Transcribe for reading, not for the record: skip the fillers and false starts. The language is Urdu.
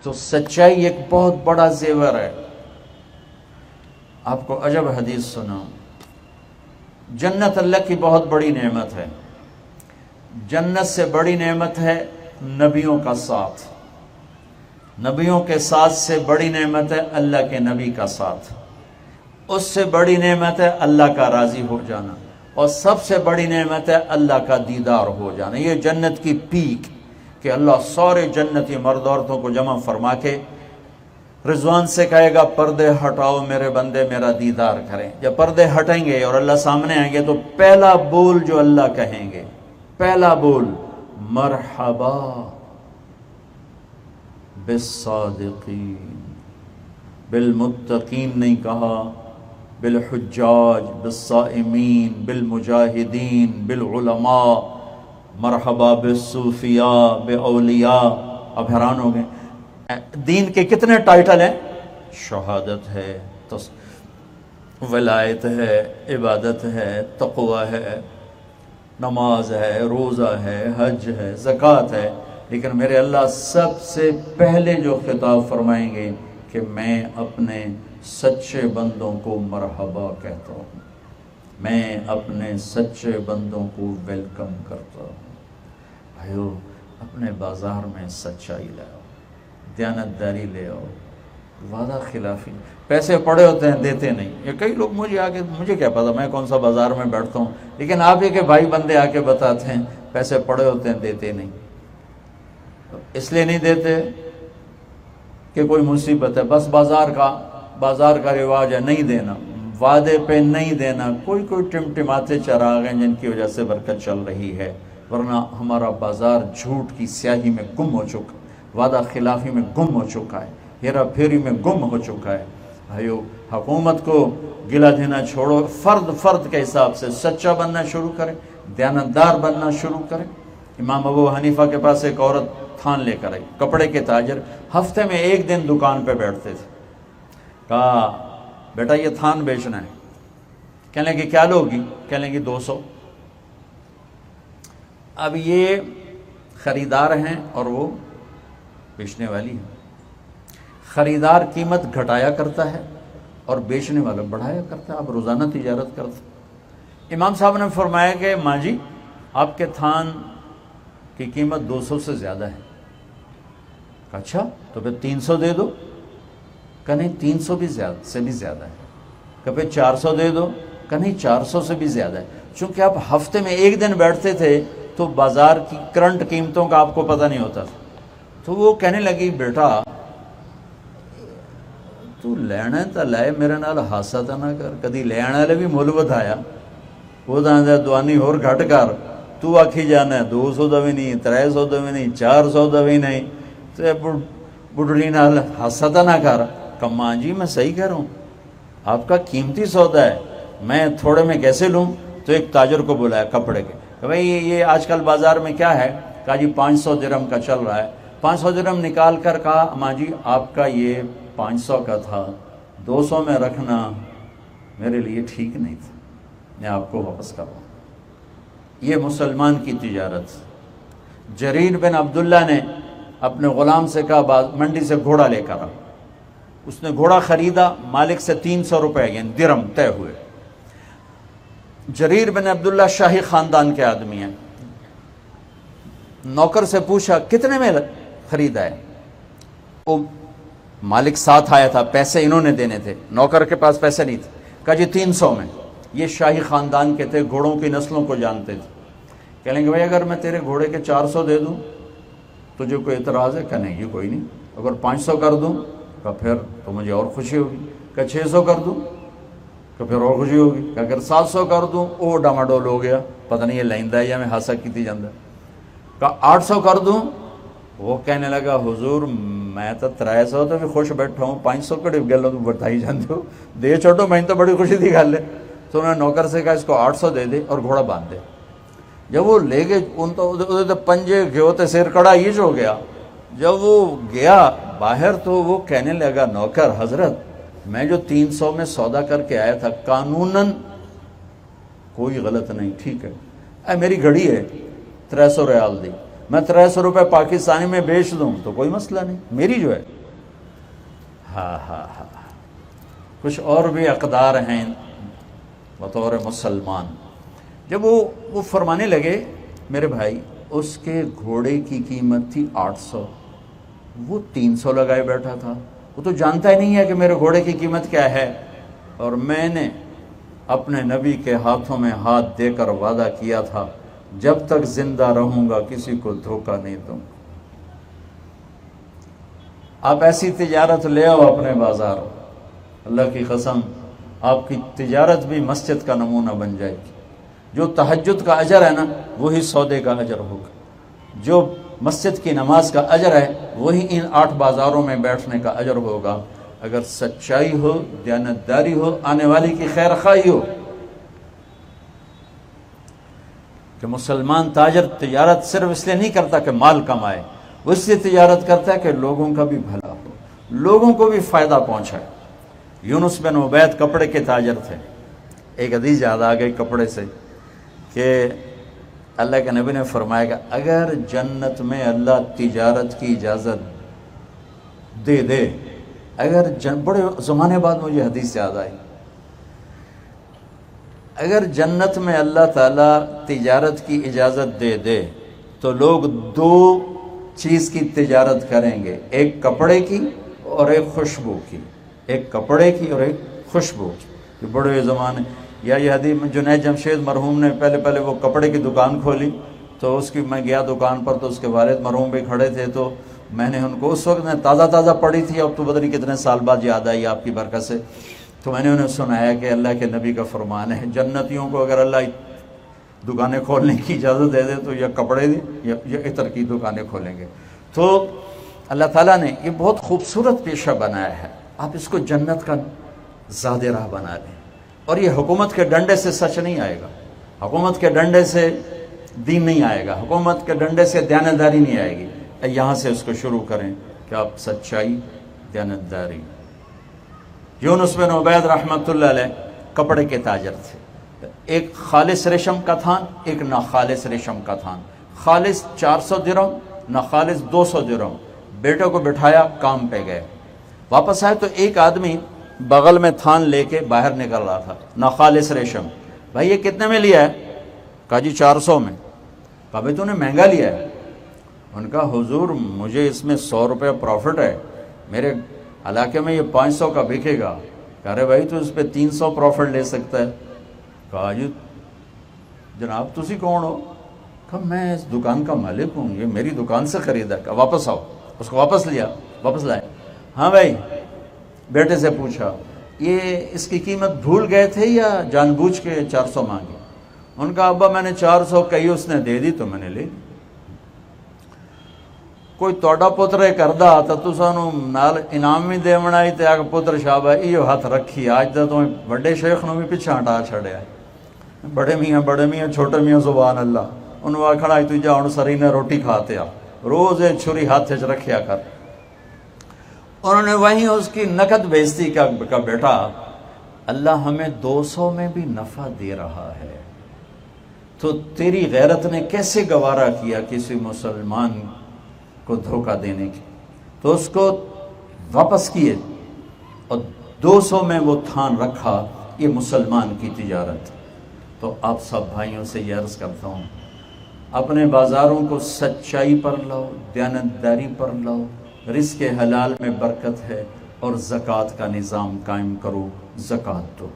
تو سچائی ایک بہت بڑا زیور ہے۔ آپ کو عجب حدیث سنا، جنت اللہ کی بہت بڑی نعمت ہے، جنت سے بڑی نعمت ہے نبیوں کا ساتھ، نبیوں کے ساتھ سے بڑی نعمت ہے اللہ کے نبی کا ساتھ، اس سے بڑی نعمت ہے اللہ کا راضی ہو جانا، اور سب سے بڑی نعمت ہے اللہ کا دیدار ہو جانا۔ یہ جنت کی پیک کہ اللہ سارے جنتی مرد عورتوں کو جمع فرما کے رضوان سے کہے گا پردے ہٹاؤ میرے بندے میرا دیدار کریں۔ جب پردے ہٹیں گے اور اللہ سامنے آئیں گے تو پہلا بول جو اللہ کہیں گے، پہلا بول مرحبا بالصادقین، بالمتقین نہیں کہا، بالحجاج، بالصائمین، بالمجاہدین، بالعلماء، مرحبا بالصوفیاء، باولیاء۔ اب حیران ہو گئے، دین کے کتنے ٹائٹل ہیں؟ شہادت ہے، ولایت ہے، عبادت ہے، تقوی ہے، نماز ہے، روزہ ہے، حج ہے، زکوٰۃ ہے، لیکن میرے اللہ سب سے پہلے جو خطاب فرمائیں گے کہ میں اپنے سچے بندوں کو مرحبا کہتا ہوں، میں اپنے سچے بندوں کو ویلکم کرتا ہوں۔ بھائیو، اپنے بازار میں سچائی لاؤ، دیانتداری لے آؤ، وعدہ خلافی۔ پیسے پڑے ہوتے ہیں دیتے نہیں، یہ کئی لوگ مجھے کیا پتا میں کون سا بازار میں بیٹھتا ہوں، لیکن آپ ہی کے بھائی بندے آ کے بتاتے ہیں پیسے پڑے ہوتے ہیں دیتے نہیں۔ اس لیے نہیں دیتے کہ کوئی مصیبت ہے، بس بازار کا رواج ہے نہیں دینا، وعدے پہ نہیں دینا۔ کوئی ٹمٹماتے چراغ ہیں جن کی وجہ سے برکت چل رہی ہے، ورنہ ہمارا بازار جھوٹ کی سیاہی میں گم ہو چکا، وعدہ خلافی میں گم ہو چکا ہے، ہیرا پھیری میں گم ہو چکا ہے۔ بھائیو، حکومت کو گلہ دینا چھوڑو، فرد کے حساب سے سچا بننا شروع کریں، دیانتدار بننا شروع کریں۔ امام ابو حنیفہ کے پاس ایک عورت تھان لے کر آئی، کپڑے کے تاجر، ہفتے میں ایک دن دکان پہ بیٹھتے تھے۔ کہا بیٹا یہ تھان بیچنا ہے۔ کہنے لگی کیا لوگی؟ کہنے لگی 200۔ اب یہ خریدار ہیں اور وہ بیچنے والی ہے۔ خریدار قیمت گھٹایا کرتا ہے اور بیچنے والا بڑھایا کرتا ہے، اب روزانہ تجارت کرتا۔ امام صاحب نے فرمایا کہ ماں جی آپ کے تھان کی قیمت 200 سے زیادہ ہے۔ کہا اچھا تو پھر 300 دے دو۔ کہا نہیں 300 بھی سے بھی زیادہ ہے۔ کہا پھر 400 دے دو۔ کہا نہیں 400 سے بھی زیادہ ہے۔ چونکہ آپ ہفتے میں ایک دن بیٹھتے تھے تو بازار کی کرنٹ قیمتوں کا آپ کو پتہ نہیں ہوتا تھا۔ تو وہ کہنے لگی بیٹا تو لینا تو لائے میرے نال ہاسا تو نہ کر، کدی لین والے بھی مل ودایا وہ دوانی ہور گھٹ کر، تو آکھی جانا ہے 200 دا بھی نہیں، 300 دا بھی نہیں، 400 دا بھی نہیں، تو بڑھڑی نال ہاسا تو نہ کر۔ کماں جی میں صحیح کہہ رہا ہوں، آپ کا قیمتی سودا ہے، میں تھوڑے میں کیسے لوں؟ تو ایک تاجر کو بلایا کپڑے کے کہ بھائی یہ آج کل بازار میں کیا ہے؟ کہا جی 500 درہم کا چل رہا ہے۔ 500 درہم نکال کر کہا اماں جی آپ کا یہ 500 کا تھا، 200 میں رکھنا میرے لیے ٹھیک نہیں تھا، میں آپ کو واپس کروں۔ یہ مسلمان کی تجارت۔ جریر بن عبداللہ نے اپنے غلام سے کہا منڈی سے گھوڑا لے کر آ۔ اس نے گھوڑا خریدا، مالک سے 300 روپے یعنی درہم طے ہوئے۔ جریر بن عبداللہ شاہی خاندان کے آدمی ہیں۔ نوکر سے پوچھا کتنے میں خریدا ہے؟ وہ مالک ساتھ آیا تھا، پیسے انہوں نے دینے تھے، نوکر کے پاس پیسے نہیں تھے۔ کہا جی 300 میں۔ یہ شاہی خاندان کے تھے، گھوڑوں کی نسلوں کو جانتے تھے۔ کہیں گے بھائی اگر میں تیرے گھوڑے کے 400 دے دوں تجھے کوئی اعتراض ہے؟ کہ نہیں یہ کوئی نہیں۔ اگر 500 کر دوں کہ پھر تو مجھے اور خوشی ہوگی۔ کہ 600 کر دوں کہ پھر اور خوشی ہوگی۔ کہ اگر 700 کر دوں وہ ڈاماڈول ہو گیا، پتہ نہیں یہ لیندا ہے یا میں ہاسا کیتی جاندہ۔ کہ 800 کر دوں؟ وہ کہنے لگا حضور میں تو 300 تو بھی خوش بیٹھا ہوں، 500 کڑی گلوں تو بتائی جانتے ہو، دے چھوٹو میں تو بڑی خوشی دی گل ہے۔ تو انہوں نے نوکر سے کہا اس کو 800 دے دے اور گھوڑا باندھ دے۔ جب وہ لے گئے ان تو پنجے گھیو تے سیر کڑا ہی ہو گیا۔ جب وہ گیا باہر تو وہ کہنے لگا نوکر حضرت میں جو 300 میں سودا کر کے آیا تھا قانوناً کوئی غلط نہیں، ٹھیک ہے، میری گھڑی ہے 300 ریال دی، میں 300 روپے پاکستانی میں بیچ دوں تو کوئی مسئلہ نہیں، میری جو ہے۔ ہاں ہاں ہاں، کچھ اور بھی اقدار ہیں بطور مسلمان۔ جب وہ فرمانے لگے میرے بھائی اس کے گھوڑے کی قیمت تھی 800، وہ 300 لگائے بیٹھا تھا، وہ تو جانتا ہی نہیں ہے کہ میرے گھوڑے کی قیمت کیا ہے، اور میں نے اپنے نبی کے ہاتھوں میں ہاتھ دے کر وعدہ کیا تھا جب تک زندہ رہوں گا کسی کو دھوکہ نہیں دوں گا۔ آپ ایسی تجارت لے آؤ اپنے بازار، اللہ کی قسم آپ کی تجارت بھی مسجد کا نمونہ بن جائے گی۔ جو تہجد کا اجر ہے نا وہی سودے کا اجر ہوگا، جو مسجد کی نماز کا اجر ہے وہی ان 8 بازاروں میں بیٹھنے کا اجر ہوگا، اگر سچائی ہو، دیانتداری ہو، آنے والی کی خیر خواہی ہو۔ کہ مسلمان تاجر تجارت صرف اس لیے نہیں کرتا کہ مال کمائے، وہ اس لیے تجارت کرتا ہے کہ لوگوں کا بھی بھلا ہو، لوگوں کو بھی فائدہ پہنچائے۔ یونس بن عبید کپڑے کے تاجر تھے۔ ایک حدیث یاد آ گئی کپڑے سے کہ اللہ کے نبی نے فرمایا کہ اگر جنت میں اللہ تجارت کی اجازت دے دے، بڑے زمانے بعد مجھے حدیث یاد آئی، اگر جنت میں اللہ تعالیٰ تجارت کی اجازت دے دے تو لوگ 2 چیز کی تجارت کریں گے، ایک کپڑے کی اور ایک خوشبو کی، ایک کپڑے کی اور ایک خوشبو کی۔ بڑے زمانے یا یہ حدیث میں جنید جمشید مرحوم نے پہلے وہ کپڑے کی دکان کھولی، تو اس کی میں گیا دکان پر تو اس کے والد مرحوم بھی کھڑے تھے، تو میں نے ان کو اس وقت میں تازہ پڑھی تھی، اب تو پتہ نہیں کتنے سال بعد یاد آئی آپ کی برکت سے، تو میں نے انہیں سنایا کہ اللہ کے نبی کا فرمان ہے جنتیوں کو اگر اللہ دکانیں کھولنے کی اجازت دے دے تو یا کپڑے یا عطر کی دکانیں کھولیں گے۔ تو اللہ تعالیٰ نے یہ بہت خوبصورت پیشہ بنایا ہے، آپ اس کو جنت کا زاد راہ بنا لیں، اور یہ حکومت کے ڈنڈے سے سچ نہیں آئے گا، حکومت کے ڈنڈے سے دین نہیں آئے گا، حکومت کے ڈنڈے سے دیانتداری نہیں آئے گی۔ یہاں سے اس کو شروع کریں کہ آپ سچائی، دیانتداری۔ یونس بن عبید رحمۃ اللہ علیہ کپڑے کے تاجر تھے، ایک خالص ریشم کا تھان، ایک ناخالص ریشم کا تھان، خالص 400 درہم، ناخالص 200 درہم۔ بیٹے کو بٹھایا، کام پہ گئے، واپس آئے تو ایک آدمی بغل میں تھان لے کے باہر نکل رہا تھا، ناخالص ریشم۔ بھائی یہ کتنے میں لیا ہے؟ کہا جی 400 میں۔ کہا بھائی تو نے مہنگا لیا ہے۔ ان کا حضور مجھے اس میں 100 روپے پروفٹ ہے، میرے علاقے میں یہ 500 کا بکے گا۔ کہہ رہے بھائی تو اس پہ 300 پروفٹ لے سکتا ہے۔ کہا جی جناب تسی کون ہو؟ کہا میں اس دکان کا مالک ہوں، یہ میری دکان سے خریدا۔ کہا واپس آؤ، اس کو واپس لائے۔ ہاں بھائی، بیٹے سے پوچھا یہ اس کی قیمت بھول گئے تھے یا جان بوجھ کے 400 مانگی؟ ان کا ابا میں نے 400 کہی، اس نے دے دی تو میں نے لے لی۔ کوئی توڑا پتر کردہ آتا تو سانو نال انعام بھی دے منائی تے آگے پتر شابہ ایو ہاتھ رکھی۔ آج دا تو بڑے شیخ نو بھی پیچھا ہٹا چھڑیا ہے، بڑے میاں چھوٹے میاں سبحان اللہ، انہوں آکھنا آج تجھا ہن سری نے روٹی کھاتے آ، روز چھری ہاتھ چ رکھیا کر۔ انہوں نے وہیں اس کی نقد بیزتی کا بیٹا اللہ ہمیں 200 میں بھی نفع دے رہا ہے تو تیری غیرت نے کیسے گوارا کیا کسی مسلمان کو دھوکہ دینے کی؟ تو اس کو واپس کیے اور 200 میں وہ تھان رکھا۔ یہ مسلمان کی تجارت۔ تو آپ سب بھائیوں سے یہ عرض کرتا ہوں اپنے بازاروں کو سچائی پر لاؤ، دیانتداری پر لاؤ، رزق حلال میں برکت ہے، اور زکوٰۃ کا نظام قائم کرو، زکوٰۃ دو۔